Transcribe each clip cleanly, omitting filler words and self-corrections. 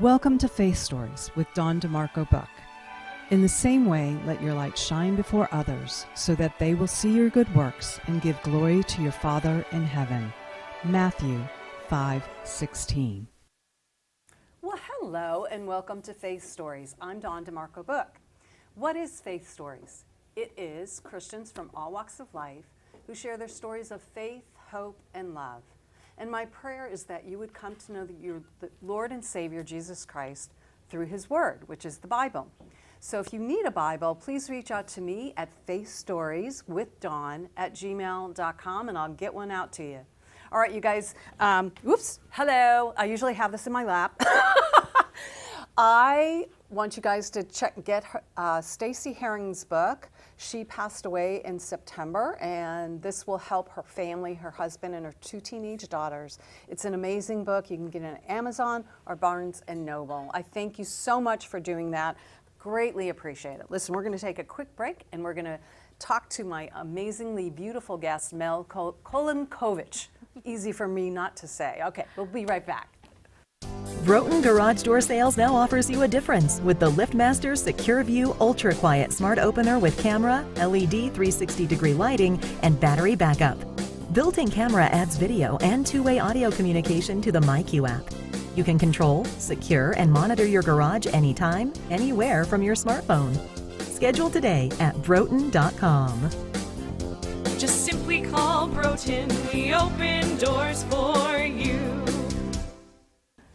Welcome to Faith Stories with Dawn DeMarco-Book. In the same way, let your light shine before others, so that they will see your good works and give glory to your Father in heaven. Matthew 5:16. Well, hello and welcome to Faith Stories. I'm Dawn DeMarco-Book. What is Faith Stories? It is Christians from all walks of life who share their stories of faith, hope, and love. And my prayer is that you would come to know the Lord and Savior, Jesus Christ, through His Word, which is the Bible. So if you need a Bible, please reach out to me at FaithStorieswDawnDeMarco@gmail.com and I'll get one out to you. All right, you guys, hello. I usually have this in my lap. I want you guys to get Stacy Herring's book. She passed away in September, and this will help her family, her husband, and her 2 teenage daughters. It's an amazing book. You can get it on Amazon or Barnes & Noble. I thank you so much for doing that. Greatly appreciate it. Listen, we're going to take a quick break, and we're going to talk to my amazingly beautiful guest, Mel Kulinkovich. Easy for me not to say. Okay, we'll be right back. Broughton Garage Door Sales now offers you a difference with the LiftMaster Secure View Ultra Quiet Smart Opener with camera, LED 360-degree lighting, and battery backup. Built-in camera adds video and two-way audio communication to the MyQ app. You can control, secure, and monitor your garage anytime, anywhere from your smartphone. Schedule today at Broughton.com. Just simply call Broughton. We open doors for you.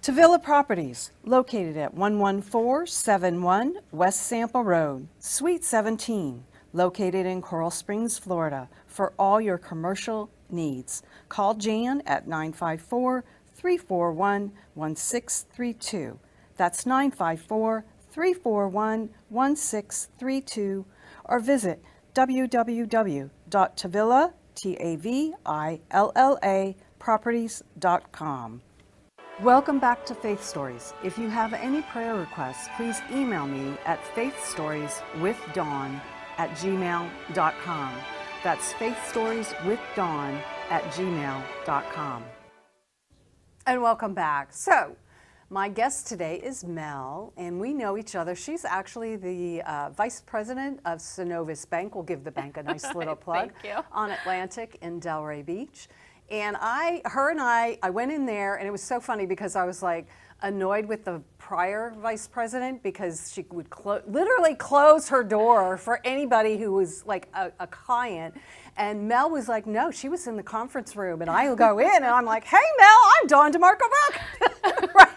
Tavilla Properties, located at 11471 West Sample Road, Suite 17, located in Coral Springs, Florida, for all your commercial needs. Call Jan at 954-341-1632. That's 954-341-1632, or visit www.tavillaproperties.com. Welcome back to Faith Stories. If you have any prayer requests, please email me at faithstorieswithdawn@gmail.com. That's faithstorieswithdawn@gmail.com. And welcome back. So, my guest today is Mel, and we know each other. She's actually the vice president of Synovus Bank. We'll give the bank a nice little plug. Thank you. On Atlantic in Delray Beach. And I went in there, and it was so funny because I was like annoyed with the prior vice president because she would literally close her door for anybody who was like a client. And Mel was like, no, she was in the conference room. And I go in, and I'm like, hey, Mel, I'm Dawn DeMarco-Book. Right.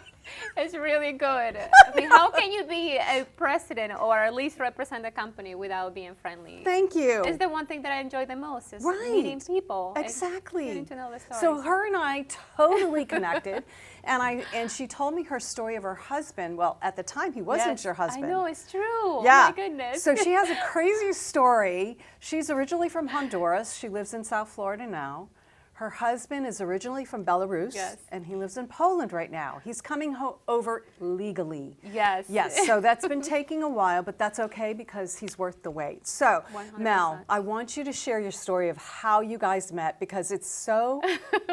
It's really good. I mean, how can you be a president or at least represent the company without being friendly? Thank you. It's the one thing that I enjoy the most is right. meeting people. Exactly. And getting to know the stories. So her and I totally connected, and she told me her story of her husband. Well, at the time, he wasn't your husband. I know, it's true. Yeah. Oh, my goodness. So she has a crazy story. She's originally from Honduras. She lives in South Florida now. Her husband is originally from Belarus, yes. and he lives in Poland right now. He's coming over legally. Yes. Yes, so that's been taking a while, but that's okay because he's worth the wait. So, 100%. Mel, I want you to share your story of how you guys met because it's so,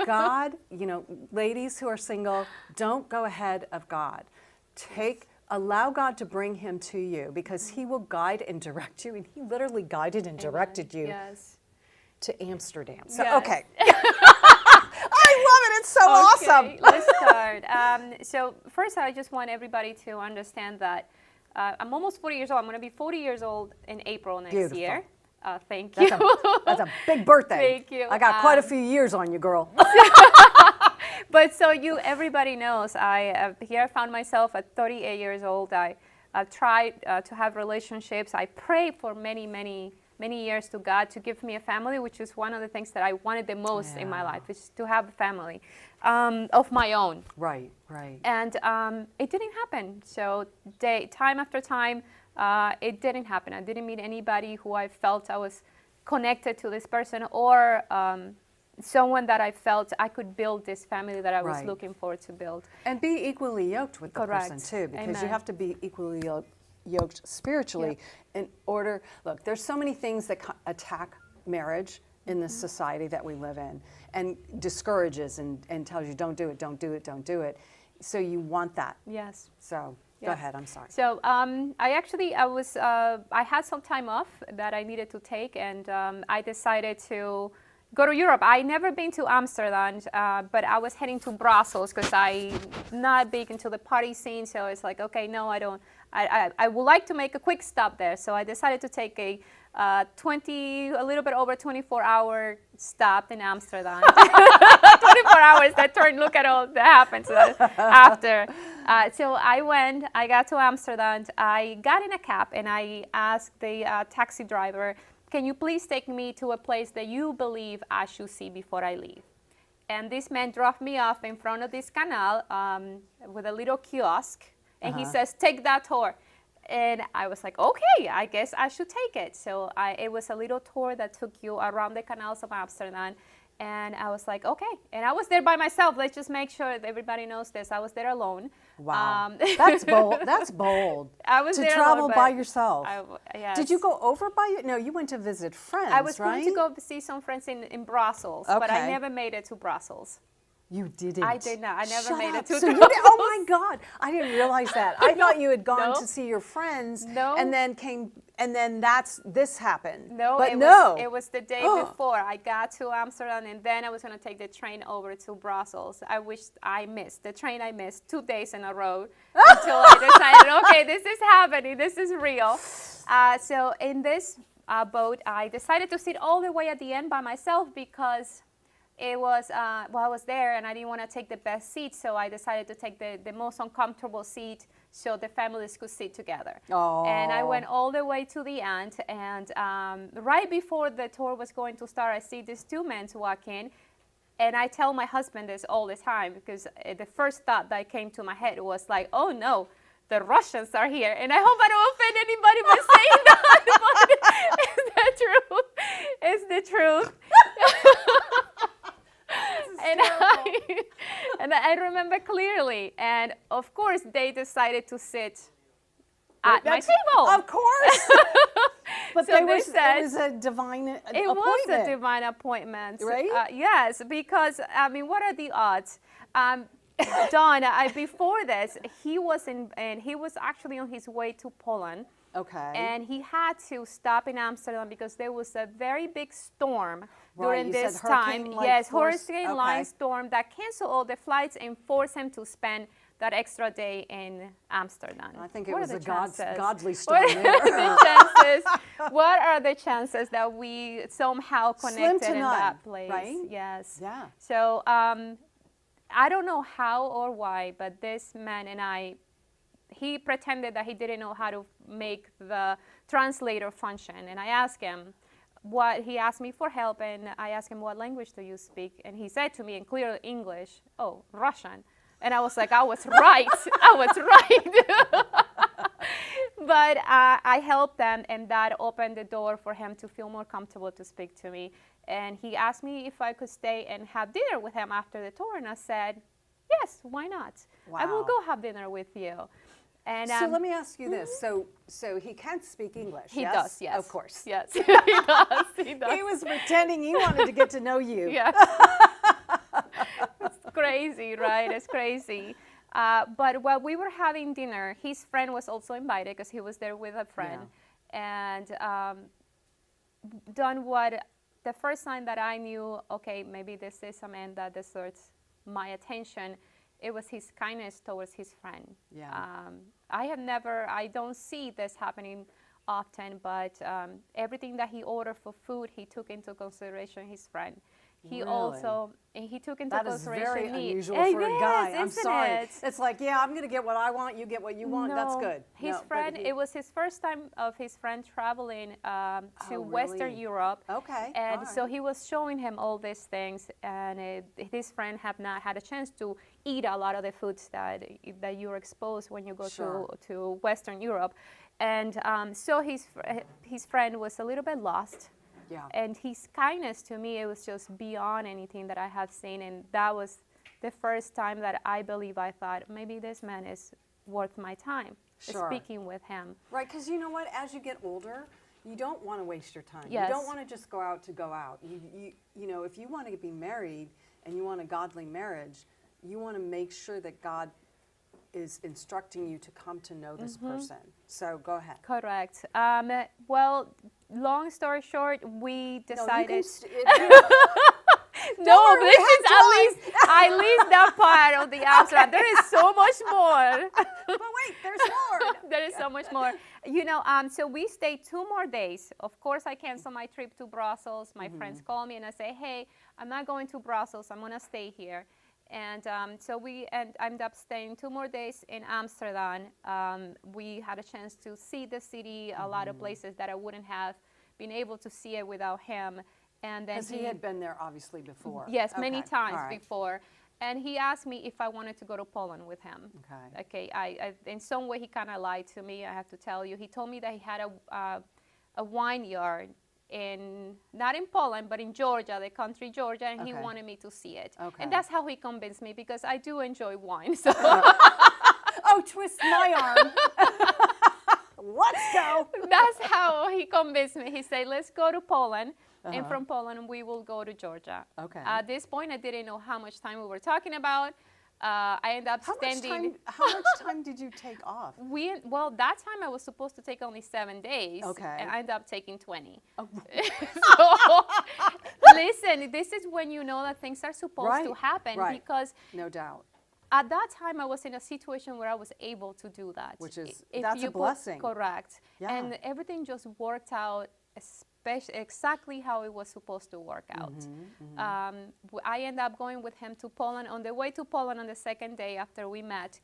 God, ladies who are single, don't go ahead of God. Allow God to bring him to you because he will guide and direct you, and he literally guided and directed you. Yes. To Amsterdam. So, yes. Okay. I love it. It's so awesome. Let's start. So first, I just want everybody to understand that I'm almost 40 years old. I'm going to be 40 years old in April next Beautiful. year. Thank you. That's a big birthday. Thank you. I got quite a few years on you, girl. But so everybody knows, I found myself at 38 years old. I tried to have relationships. I prayed for many years to God to give me a family, which is one of the things that I wanted the most in my life, is to have a family of my own. Right. And it didn't happen. So time after time, it didn't happen. I didn't meet anybody who I felt I was connected to this person or someone that I felt I could build this family that I was looking forward to build. And be equally yoked with the Correct. person too, because Amen. you have to be equally yoked spiritually in order. Look, there's so many things that attack marriage in this society that we live in and discourages and tells you don't do it. So you want that. Yes. So go Yeah. ahead. I'm sorry. So I had some time off that I needed to take, and I decided to go to Europe. I never been to Amsterdam, but I was heading to Brussels because I'm not big into the party scene. So it's like, okay, no, I don't. I would like to make a quick stop there. So I decided to take a a little bit over 24-hour stop in Amsterdam. 24 hours that turn, look at all that happens after. So I got to Amsterdam, I got in a cab and I asked the taxi driver, can you please take me to a place that you believe I should see before I leave? And this man dropped me off in front of this canal with a little kiosk, and he says, take that tour. And I was like, okay, I guess I should take it. So it was a little tour that took you around the canals of Amsterdam. And I was like, okay. And I was there by myself. Let's just make sure that everybody knows this. I was there alone. Wow. That's bold. That's bold. I was to there travel alone, by yourself. Yes. Did you go over by you? No, you went to visit friends, I was right? going to go see some friends in Brussels, but I Okay. never made it to Brussels. You didn't. I did not. I never Shut made up. it to So you Brussels. did, oh my God! I didn't realize that. I thought you had gone No. to see your friends, No. and then this happened. No, but it was the day before. I got to Amsterdam, and then I was going to take the train over to Brussels. I wished I missed the train. I missed 2 days in a row until I decided, okay, this is happening. This is real. So in this boat, I decided to sit all the way at the end by myself because it was, I was there and I didn't want to take the best seat, so I decided to take the most uncomfortable seat so the families could sit together. Oh. And I went all the way to the end, and right before the tour was going to start, I see these 2 men walk in, and I tell my husband this all the time because the first thought that came to my head was like, oh no, the Russians are here, and I hope I don't offend anybody by saying that, but it's the truth. It's the truth. And I remember clearly, and of course they decided to sit at my table. Of course. But So it was a divine appointment. It was a divine appointment. Right? Yes, because, I mean, what are the odds? Dawn, before this, he was actually on his way to Poland. Okay. And he had to stop in Amsterdam because there was a very big storm during you this said time. hurricane-like Yes, force? hurricane Okay. line storm that canceled all the flights and forced him to spend that extra day in Amsterdam. I think it What was are a the chances? godly storm What there. are the chances? What are the chances that we somehow Slim connected to in none, that place? right? Yes. Yeah. So I don't know how or why, but this man and he pretended that he didn't know how to make the translator function. And I asked him he asked me for help, and I asked him, what language do you speak? And he said to me in clear English, oh, Russian. And I was like, I was right. I was right. But I helped them, and that opened the door for him to feel more comfortable to speak to me. And he asked me if I could stay and have dinner with him after the tour, and I said, yes, why not? I will Wow. go have dinner with you. And So let me ask you this. So he can speak English, he yes? does, yes. Of course. Yes, he does. He does. He was pretending he wanted to get to know you. Yeah. It's crazy, right? It's crazy. But while we were having dinner, his friend was also invited because he was there with a friend. Yeah. And the first time that I knew, okay, maybe this is a man that deserves my attention, it was his kindness towards his friend. Yeah. I don't see this happening often, but everything that he ordered for food, he took into consideration his friend. He took into That is consideration very me. unusual It for a guy. is, I'm isn't sorry. it? It's like, yeah, I'm going to get what I want, you get what you want. That's No, good. His No, but friend, it was his first time of his friend traveling to Western really? Europe. Okay, And all so right. he was showing him all these things, and his friend have not had a chance to eat a lot of the foods that you're exposed when you go Sure. to Western Europe. And so his friend was a little bit lost. Yeah. And his kindness to me, it was just beyond anything that I have seen. And that was the first time that I believe I thought, maybe this man is worth my time, Sure. speaking with him. Right, because you know what? As you get older, you don't want to waste your time. Yes. You don't want to just go out to go out. You know, if you want to be married and you want a godly marriage, you want to make sure that God is instructing you to come to know this person. So go ahead. Correct. Well, long story short, we decided. No, this is at least that part of the answer. There is so much more. But wait, there's more. There is so much more. You know, so we stayed 2 more days. Of course, I canceled my trip to Brussels. My friends call me and I say, hey, I'm not going to Brussels. I'm going to stay here. And so we ended up staying 2 more days in Amsterdam. We had a chance to see the city, a lot of places that I wouldn't have been able to see it without him. And then because he had been there obviously before. Yes, many times before. And he asked me if I wanted to go to Poland with him. Okay. I in some way he kind of lied to me, I have to tell you. He told me that he had a vineyard not in Poland, but in Georgia, the country Georgia, and he wanted me to see it. And that's how he convinced me, because I do enjoy wine. So. Oh, twist my arm. Let's go. That's how he convinced me. He said, let's go to Poland. And from Poland, we will go to Georgia. At this point, I didn't know how much time we were talking about. I ended up standing. How much time did you take off? Well, that time I was supposed to take only 7 days. And I ended up taking 20. Oh. So, listen, this is when you know that things are supposed to happen. Because no doubt. At that time, I was in a situation where I was able to do that. Which is, that's a blessing. Correct. And everything just worked out exactly how it was supposed to work out. I ended up going with him to Poland. On the way to Poland on the second day after we met,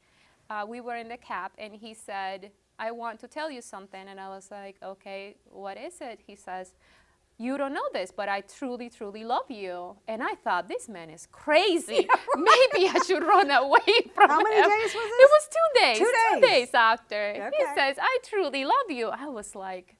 we were in the cab and he said, I want to tell you something. And I was like, okay, what is it? He says, you don't know this, but I truly, truly love you. And I thought, this man is crazy. Maybe I should run away from him. How many days was this? It was 2 days. 2 days. 2 days after. He says, I truly love you. I was like,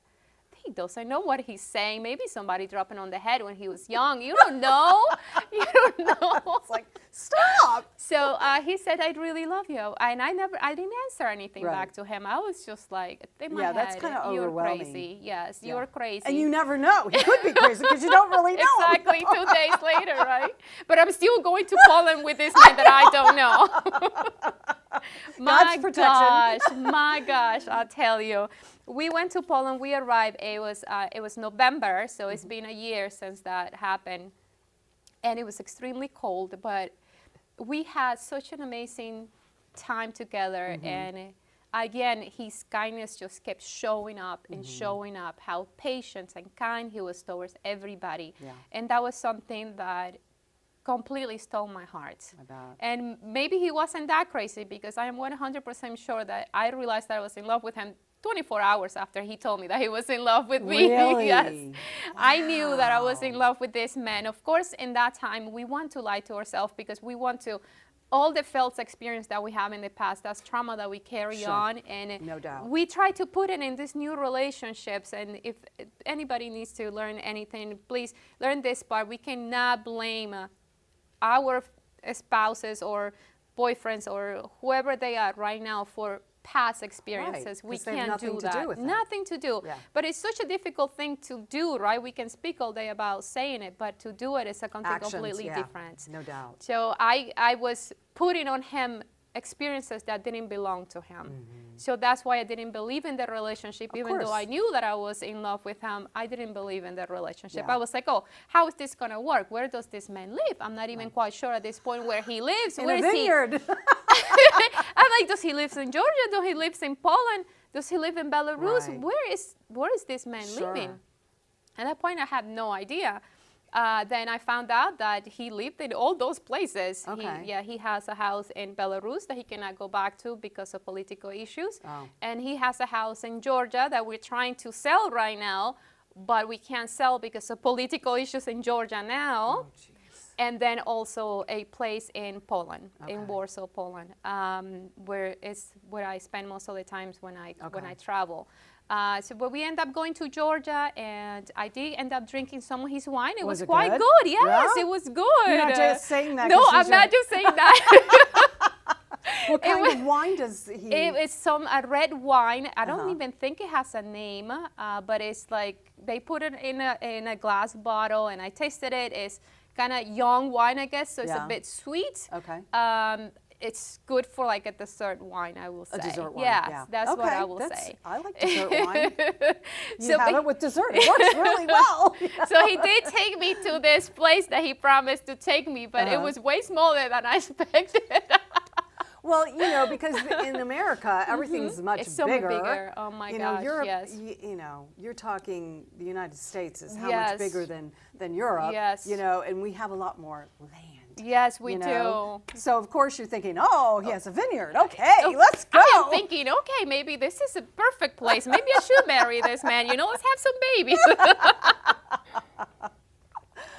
he doesn't know what he's saying. Maybe somebody dropped him on the head when he was young. You don't know. You don't know. It's like, stop. So he said, I really love you. And I didn't answer anything back to him. I was just like, in my head, that's kind of overwhelming. You're crazy. Yes, you're crazy. And you never know. He could be crazy because you don't really know. Exactly, 2 days later, right? But I'm still going to Poland with this man that I don't know. God's protection. My gosh, I'll tell you. We went to Poland. We arrived. It was November, so it's been a year since that happened, and it was extremely cold. But we had such an amazing time together, and again, his kindness just kept showing up and showing up. How patient and kind he was towards everybody, and that was something that completely stole my heart. And maybe he wasn't that crazy, because I am 100% sure that I realized that I was in love with him 24 hours after he told me that he was in love with me. Really? Yes. Wow. I knew that I was in love with this man. Of course, in that time, we want to lie to ourselves, because we want to, all the felt experience that we have in the past, that's trauma that we carry on. And no doubt. We try to put it in these new relationships. And if anybody needs to learn anything, please learn this part. We cannot blame our spouses or boyfriends or whoever they are right now for past experiences. We can't do that. Nothing to do. But it's such a difficult thing to do, right? We can speak all day about saying it, but to do it is something completely different. No doubt. So I was putting on him experiences that didn't belong to him. So that's why I didn't believe in the relationship. Even though I knew that I was in love with him, I didn't believe in the relationship. I was like, oh, how is this going to work? Where does this man live? I'm not even quite sure at this point where he lives. In a vineyard. I'm like, does he live in Georgia? Does he live in Poland? Does he live in Belarus? Where is this man living? At that point, I had no idea. Then I found out that he lived in all those places. He has a house in Belarus that he cannot go back to because of political issues. And he has a house in Georgia that we're trying to sell right now, but we can't sell because of political issues in Georgia now. And then also a place in Poland, in Warsaw, Poland, where I spend most of the times when I travel. But we end up going to Georgia, and I did end up drinking some of his wine. It was quite good. Yes, it was good. You're not just saying that. No, I'm not just saying that. What kind of wine does he? It's a red wine. I don't even think it has a name, but it's like they put it in a glass bottle, and I tasted it. It's kind of young wine, I guess, so it's a bit sweet. it's good for like a dessert wine, I will say. A dessert wine, yes, yeah. that's okay, what I will say. I like dessert wine. You So have it with dessert. It works really well. So he did take me to this place that he promised to take me, but it was way smaller than I expected. Well, you know, because in America, everything's much It's so bigger. bigger. Oh my gosh, Europe, yes. you know, you're talking the United States is how Yes. much bigger than Europe. Yes. You know, and we have a lot more land. Yes, we you know? do. So of course you're thinking, oh, he has a vineyard. Okay, let's go. I am thinking, okay, maybe this is a perfect place. Maybe I should marry this man. You know, let's have some babies.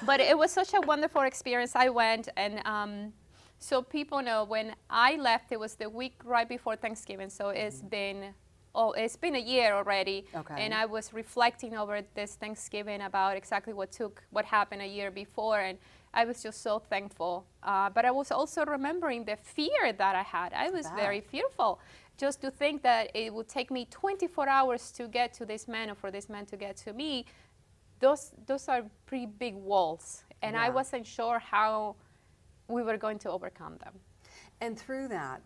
But it was such a wonderful experience. I went, and so people know when I left, it was the week right before Thanksgiving. So it's been a year already. Okay. And I was reflecting over this Thanksgiving about exactly what happened a year before, and I was just so thankful. But I was also remembering the fear that I had. I was very fearful. Just to think that it would take me 24 hours to get to this man or for this man to get to me, those are pretty big walls. And I wasn't sure how we were going to overcome them. And through that,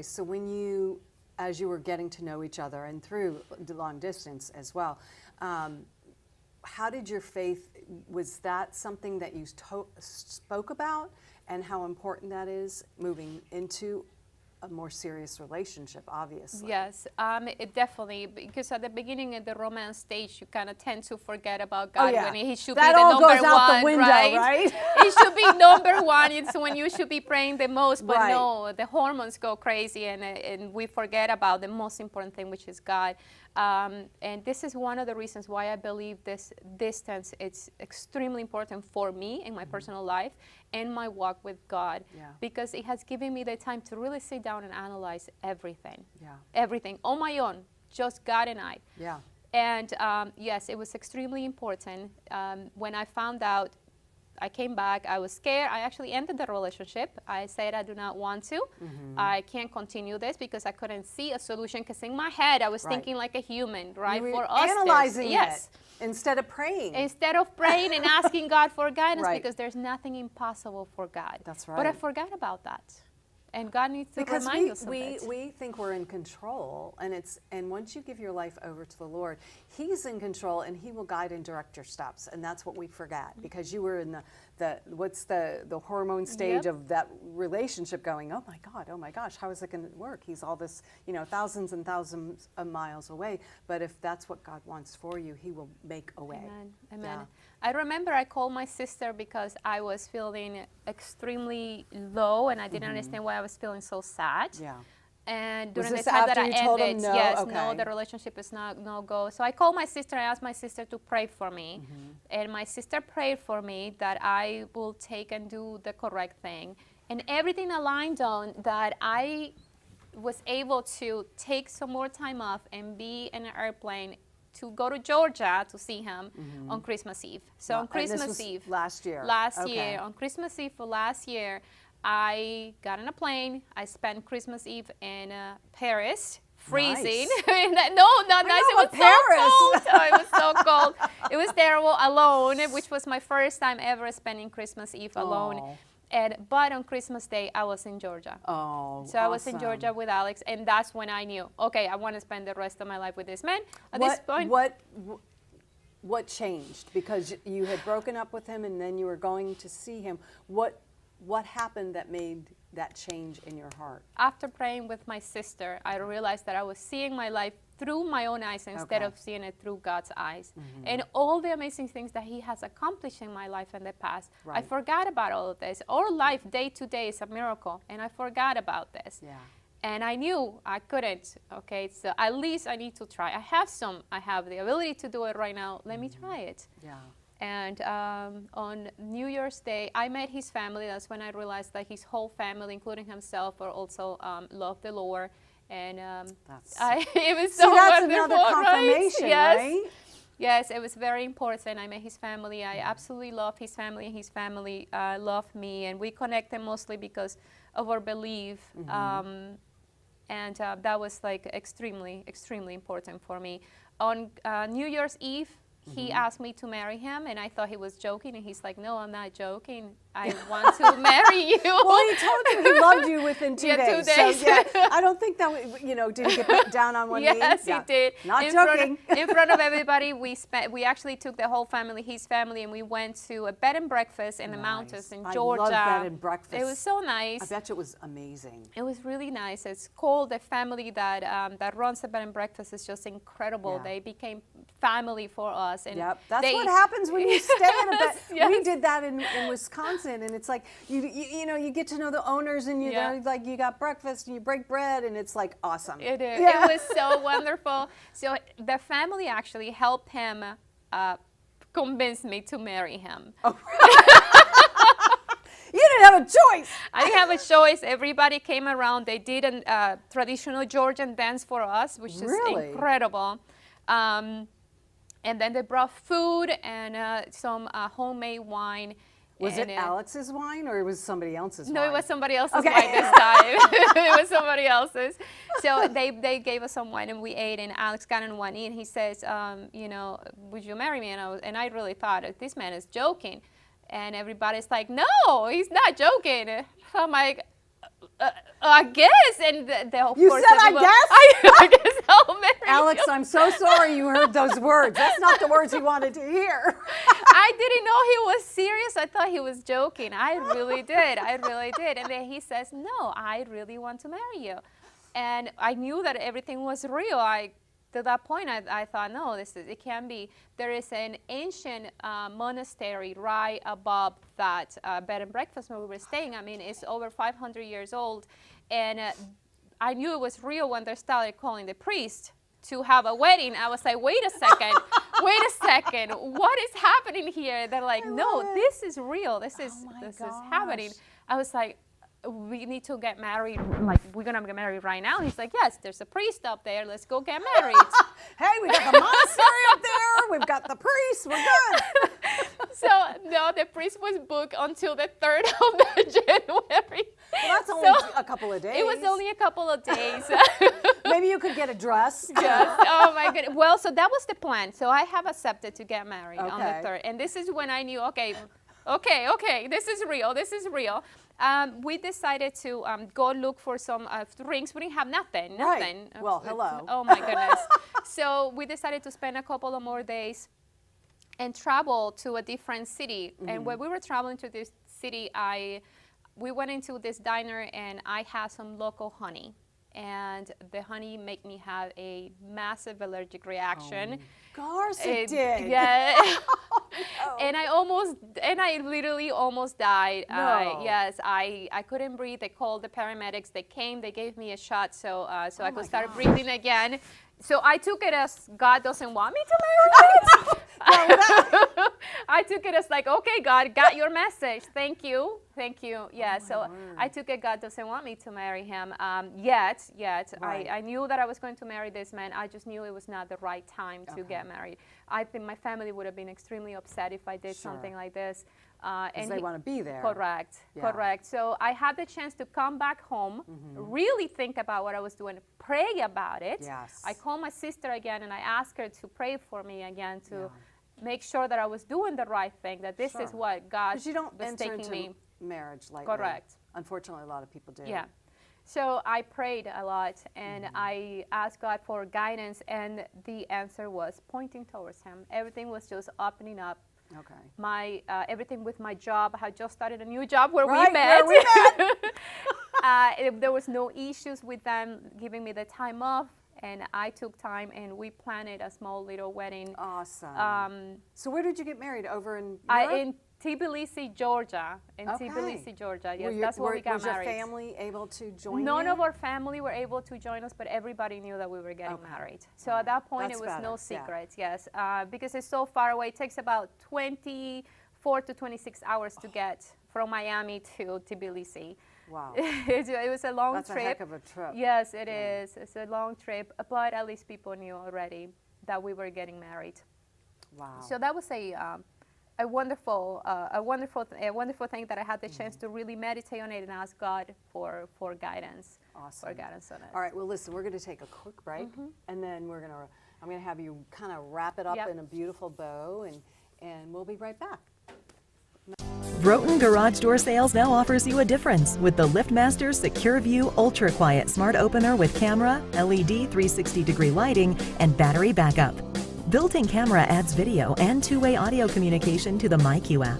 so when you, as you were getting to know each other and through the long distance as well, how did your faith, was that something that you spoke about, and how important that is moving into a more serious relationship, obviously? Yes, it definitely, because at the beginning of the romance stage, you kind of tend to forget about God when he should that be the all number goes out one, the window, right? He should be number one. It's when you should be praying the most, but Right. no, the hormones go crazy, and we forget about the most important thing, which is God. And this is one of the reasons why I believe this distance is extremely important for me in my personal life and my walk with God, because it has given me the time to really sit down and analyze everything, everything on my own, just God and I. Yeah. And yes, it was extremely important. When I found out, I came back, I was scared. I actually ended the relationship. I said I do not want to. I can't continue this because I couldn't see a solution, because in my head I was thinking like a human, right? You were For us, analyzing yes. it instead of praying. Instead of praying and asking God for guidance, Right. because there's nothing impossible for God. That's But I right. forgot about that. And God needs to Because remind us of we it. think we're in control, and once you give your life over to the Lord, He's in control, and He will guide and direct your steps, and that's what we forget, because you were in the hormone stage of that relationship, going, oh my gosh, how is it going to work? He's all this, thousands and thousands of miles away, but if that's what God wants for you, He will make a way. Amen. Amen. Yeah. I remember I called my sister because I was feeling extremely low, and I didn't understand why I was feeling so sad. Yeah. And Was during the this time that after I you told him ended, no? yes, Okay. no, the relationship is no go. So I called my sister. I asked my sister to pray for me, and my sister prayed for me that I will take and do the correct thing, and everything aligned on that. I was able to take some more time off and be in an airplane to go to Georgia to see him on Christmas Eve. So on And Christmas this was Eve. last year. Last Okay. year. On Christmas Eve for last year, I got on a plane. I spent Christmas Eve in Paris, freezing. Nice. Not nice. It was Paris. so cold. Oh, it was so cold. It was terrible, alone, which was my first time ever spending Christmas Eve alone. Oh. But on Christmas Day, I was in Georgia. Oh, So I was in awesome. Georgia with Alex, and that's when I knew, okay, I want to spend the rest of my life with this man. At this point, What changed? Because you had broken up with him, and then you were going to see him. What happened that made that change in your heart? after praying with my sister, I realized that I was seeing my life through my own eyes instead of seeing it through God's eyes. And all the amazing things that He has accomplished in my life in the past, I Right. forgot about all of this. Our life day to day is a miracle, and I forgot about this. Yeah. And I knew I couldn't, okay, so at least I need to try. I have the ability to do it right now. Let me try it. Yeah. And on New Year's Day, I met his family. That's when I realized that his whole family, including himself, are also love the Lord. And it was so that's wonderful, another confirmation, right? Yes. right? Yes, it was very important. I met his family. I absolutely love his family, and his family loved me. And we connected mostly because of our belief. And that was like extremely, extremely important for me. On New Year's Eve, He asked me to marry him, and I thought he was joking, and he's like, no, I'm not joking. I want to marry you. Well, he told you he loved you within 2 days. 2 days. So, yeah, I don't think that, did he get down on one knee? Yes, he did. Not joking. In front of everybody, we actually took the whole family, his family, and we went to a bed and breakfast in the mountains in Georgia. I love bed and breakfast. It was so nice. I bet you it was amazing. It was really nice. It's called the family that runs the bed and breakfast is just incredible. Yeah. They became family for us. And that's what happens when you stay in a bed. Yes. We did that in Wisconsin, and it's like you get to know the owners, and they're like, you got breakfast and you break bread, and it's like awesome. It is. Yeah. It was so wonderful. So the family actually helped him convince me to marry him. Oh. You didn't have a choice. I didn't have a choice. Everybody came around. They did a traditional Georgian dance for us, which is incredible. And then they brought food and some homemade wine. Was it Alex's wine or it was somebody else's wine? No, it was somebody else's wine this time. It was somebody else's. So they gave us some wine and we ate, and Alex got in one and he says, would you marry me? And I really thought, this man is joking. And everybody's like, no, he's not joking. I'm like, I guess. And you said, I guess? I guess I'll marry Alex, you. I'm so sorry you heard those words. That's not the words he wanted to hear. I didn't know he was serious. I thought he was joking. I really did. I really did. And then he says, no, I really want to marry you. And I knew that everything was real. To that point, I thought, no, it can't be. There is an ancient monastery right above that bed and breakfast where we were staying. I mean, it's over 500 years old. And I knew it was real when they started calling the priest to have a wedding. I was like, wait a second, what is happening here? They're like, no, this is real. This is happening. I was like, we need to get married, like we're gonna get married right now. He's like, yes, there's a priest up there, let's go get married. Hey, we got the monastery up there, we've got the priest, we're good. So no, the priest was booked until the 3rd of January. Well, that's only a couple of days. It was only a couple of days. Maybe you could get a dress. Yes. Oh my goodness. Well, so that was the plan. So I have accepted to get married on the 3rd, and this is when I knew, okay, this is real. We decided to go look for some rings. We didn't have nothing. Right. Well, hello. Oh my goodness. So we decided to spend a couple of more days and travel to a different city. And when we were traveling to this city, we went into this diner and I had some local honey. And the honey made me have a massive allergic reaction. Of course it did. Yeah. No. And I literally almost died. No. Yes, I couldn't breathe. They called the paramedics. They came. They gave me a shot so I could start breathing again. So I took it as God doesn't want me to marry him. I took it as like, okay, God, got your message. Thank you. Yeah, so I took it God doesn't want me to marry him yet. Right. I knew that I was going to marry this man. I just knew it was not the right time to get married. I think my family would have been extremely upset if I did something like this. And they want to be there. Correct. So I had the chance to come back home, really think about what I was doing, pray about it. Yes. I called my sister again and I asked her to pray for me again to make sure that I was doing the right thing, that this is what God was taking me. Because you don't enter into marriage lightly. Correct. Unfortunately, a lot of people do. Yeah. So I prayed a lot and I asked God for guidance, and the answer was pointing towards him. Everything was just opening up. Okay. My everything with my job. I had just started a new job where we met. Where we met. There was no issues with them giving me the time off, and I took time and we planned a small little wedding. Awesome. So where did you get married? Over in Europe? In Tbilisi, Georgia. Tbilisi, Georgia. Yes, that's where we got married. Was your family able to join you? None of our family were able to join us, but everybody knew that we were getting married. So at that point, it was no secret. Yes, because it's so far away. It takes about 24 to 26 hours to get from Miami to Tbilisi. Wow. It was a long trip. That's a heck of a trip. Yes, it is. It's a long trip, but at least people knew already that we were getting married. Wow. So that was a wonderful thing that I had the chance to really meditate on it and ask God for guidance. Awesome. For guidance on it. All right. Well, listen, we're going to take a quick break, and then we're going to I'm going to have you kind of wrap it up Yep. in a beautiful bow, and we'll be right back. Broughton Garage Door Sales now offers you a difference with the LiftMaster Secure View Ultra Quiet Smart Opener with camera, LED 360-degree lighting, and battery backup. Built-in camera adds video and two-way audio communication to the MyQ app.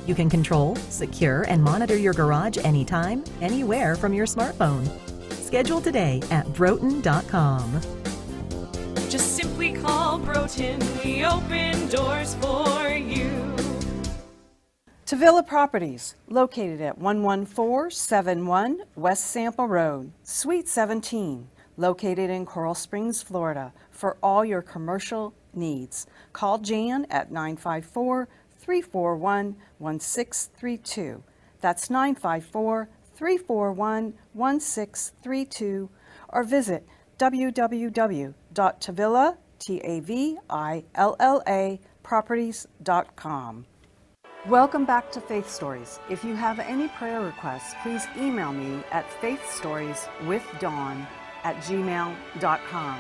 You can control, secure, and monitor your garage anytime, anywhere from your smartphone. Schedule today at broughton.com. Just simply call Broughton. We open doors for you. Tavilla Properties, located at 11471 West Sample Road, Suite 17, located in Coral Springs, Florida, for all your commercial needs. Call Jan at 954-341-1632. That's 954-341-1632, or visit www.tavilla.properties.com. Welcome back to Faith Stories. If you have any prayer requests, please email me at faithstorieswithdawn@gmail.com.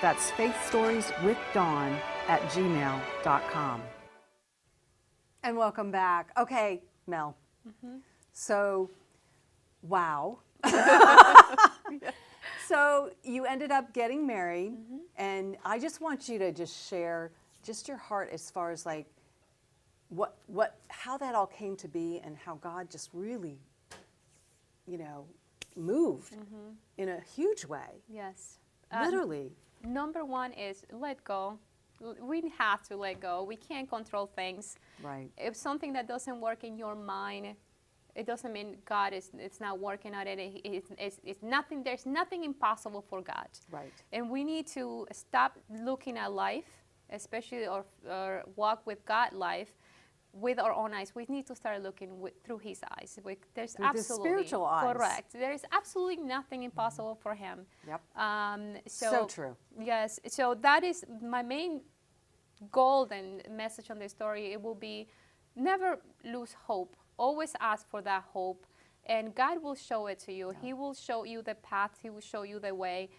That's faithstorieswithdawn@gmail.com. And welcome back. Okay, Mel. So, wow. So you ended up getting married, and I just want you to just share just your heart as far as like how that all came to be, and how God just really, moved in a huge way. Yes. Literally. Number one is let go. We have to let go. We can't control things. Right. If something that doesn't work in your mind, it doesn't mean God it's not working on it. It's nothing. There's nothing impossible for God. Right. And we need to stop looking at life, especially or walk with God life, with our own eyes. We need to start looking through His eyes. There's Through the absolutely spiritual eyes. correct. There is absolutely nothing impossible for Him. Yep. So true. Yes. So that is my main goal and message on the story. It will be never lose hope. Always ask for that hope, and God will show it to you. Yeah. He will show you the path. He will show you the way.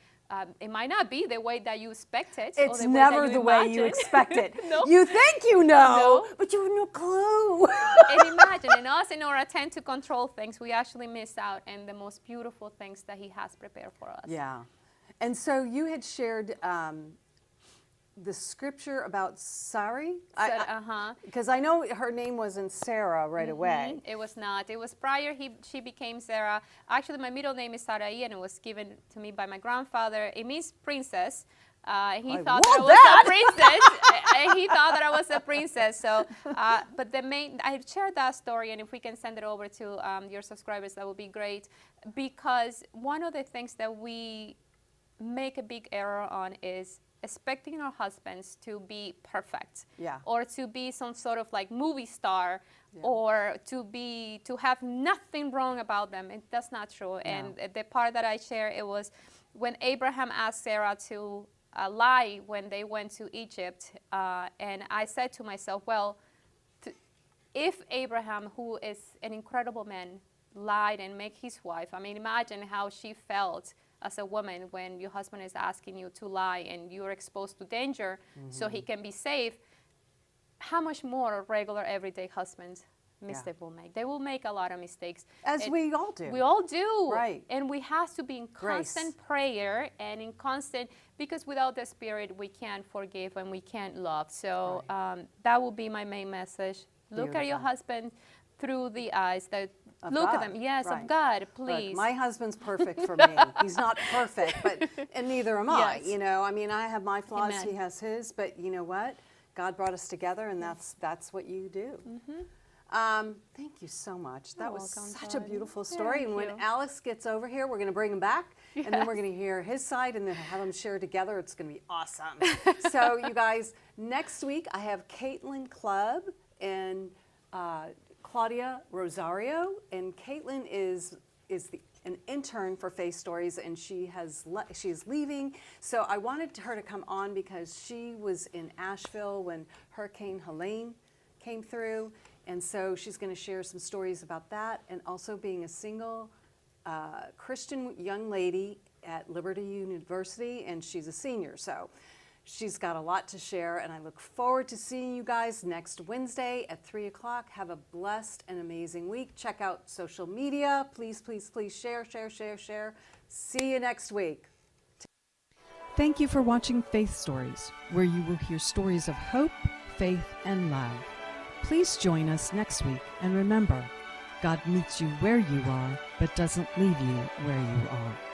It might not be the way that you expect it. It's or never the way you expect it. No. You think you know, No. but you have no clue. And imagine, in us, in our attempt to control things, we actually miss out on the most beautiful things that He has prepared for us. Yeah. And so you had shared the scripture about Sarai? Because I know her name wasn't Sarah right away. It was not. It was prior she became Sarah. Actually, my middle name is Sarai, and it was given to me by my grandfather. It means princess. He thought that I was a princess. He thought that I was a princess. So, but I shared that story, and if we can send it over to your subscribers, that would be great. Because one of the things that we make a big error on is expecting our husbands to be perfect, or to be some sort of like movie star, or to have nothing wrong about them. And that's not true. And the part that I share, it was when Abraham asked Sarah to lie when they went to Egypt, and I said to myself, well, if Abraham, who is an incredible man, lied and make his wife, I mean, imagine how she felt as a woman when your husband is asking you to lie and you're exposed to danger so he can be safe. How much more regular everyday husbands mistake will make? They will make a lot of mistakes. As we all do. We all do. Right. And we have to be in constant prayer and in constant, because without the Spirit we can't forgive and we can't love. So that will be my main message. Look at your husband through the eyes that look at them, of God, please. Look, my husband's perfect for me. He's not perfect, and neither am I. You know, I mean, I have my flaws, he has his, but you know what? God brought us together, and that's what you do. Thank you so much. That was such a beautiful story. And when Alex gets over here, we're going to bring him back, and then we're going to hear his side, and then have them share together. It's going to be awesome. So, you guys, next week I have Caitlin Clubb and Claudia Rosario, and Caitlin is an intern for Faith Stories, and she is leaving. So I wanted her to come on because she was in Asheville when Hurricane Helene came through, and so she's going to share some stories about that, and also being a single Christian young lady at Liberty University, and she's a senior. So She's got a lot to share, and I look forward to seeing you guys next Wednesday at 3 o'clock. Have a blessed and amazing week. Check out social media. Please, please, please share, share, share, share. See you next week. Thank you for watching Faith Stories, where you will hear stories of hope, faith, and love. Please join us next week, and remember, God meets you where you are, but doesn't leave you where you are.